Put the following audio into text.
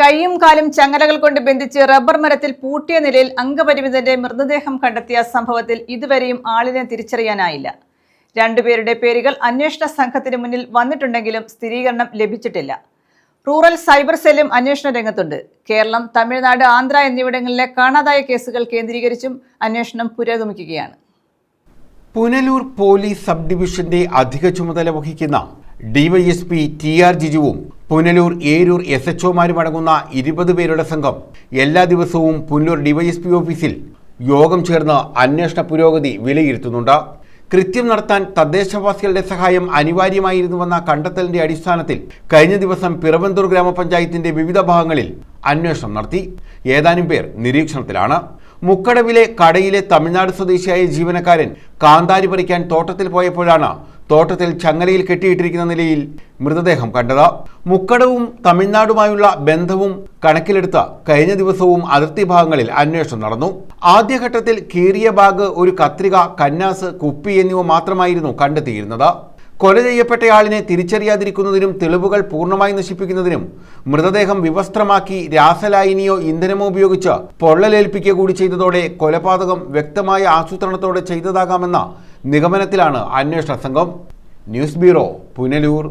കൈയും കാലും ചങ്ങലകൾ കൊണ്ട് ബന്ധിച്ച് റബ്ബർ മരത്തിൽ പൂട്ടിയ നിലയിൽ അംഗപരിമിതന്റെ മൃതദേഹം കണ്ടെത്തിയ സംഭവത്തിൽ ഇതുവരെയും ആളിനെ തിരിച്ചറിയാനായില്ല. രണ്ടുപേരുടെ പേരുകൾ അന്വേഷണ സംഘത്തിന് മുന്നിൽ വന്നിട്ടുണ്ടെങ്കിലും സ്ഥിരീകരണം ലഭിച്ചിട്ടില്ല. റൂറൽ സൈബർ സെല്ലും അന്വേഷണ രംഗത്തുണ്ട്. കേരളം, തമിഴ്നാട്, ആന്ധ്ര എന്നിവിടങ്ങളിലെ കാണാതായ കേസുകൾ കേന്ദ്രീകരിച്ചും അന്വേഷണം പുരോഗമിക്കുകയാണ്. പുനലൂർ പോലീസ് സബ് ഡിവിഷന്റെ അധിക ചുമതല വഹിക്കുന്ന ഡിവൈഎസ്പി ടി.ആർ. ജിജുവും പുനലൂർ, ഏരൂർ SHOമാരും അടങ്ങുന്ന 20 പേരുടെ സംഘം എല്ലാ ദിവസവും പുനലൂർ ഡിവൈഎസ്പി ഓഫീസിൽ യോഗം ചേർന്ന് അന്വേഷണ പുരോഗതി വിലയിരുത്തുന്നുണ്ട്. കൃത്യം നടത്താൻ തദ്ദേശവാസികളുടെ സഹായം അനിവാര്യമായിരുന്നുവെന്ന കണ്ടെത്തലിന്റെ അടിസ്ഥാനത്തിൽ കഴിഞ്ഞ ദിവസം പിറവന്തൂർ ഗ്രാമപഞ്ചായത്തിന്റെ വിവിധ ഭാഗങ്ങളിൽ അന്വേഷണം നടത്തി. ഏതാനും പേർ നിരീക്ഷണത്തിലാണ്. മുക്കടവിലെ കടയിലെ തമിഴ്നാട് സ്വദേശിയായ ജീവനക്കാരൻ കാന്താരി പറിക്കാൻ തോട്ടത്തിൽ പോയപ്പോഴാണ് തോട്ടത്തിൽ ചങ്ങലയിൽ കെട്ടിയിട്ടിരിക്കുന്ന നിലയിൽ മൃതദേഹം കണ്ടത്. മുക്കടവും തമിഴ്നാടുമായുള്ള ബന്ധവും കണക്കിലെടുത്ത് കഴിഞ്ഞ ദിവസവും അതിർത്തി ഭാഗങ്ങളിൽ അന്വേഷണം നടന്നു. ആദ്യഘട്ടത്തിൽ കീറിയ ബാഗ്, ഒരു കത്രിക, കന്നാസ്, കുപ്പി എന്നിവ മാത്രമായിരുന്നു കണ്ടെത്തിയിരുന്നത്. കൊല ചെയ്യപ്പെട്ടയാളിനെ തിരിച്ചറിയാതിരിക്കുന്നതിനും തെളിവുകൾ പൂർണ്ണമായി നശിപ്പിക്കുന്നതിനും മൃതദേഹം വിവസ്ത്രമാക്കി രാസലായിനിയോ ഇന്ധനമോ ഉപയോഗിച്ച് പൊള്ളലേൽപ്പിക്കുക കൂടി ചെയ്തതോടെ കൊലപാതകം വ്യക്തമായ ആസൂത്രണത്തോടെ ചെയ്തതാകാമെന്ന നിഗമനത്തിലാണ് അന്വേഷണ സംഘം. News bureau, Punalur.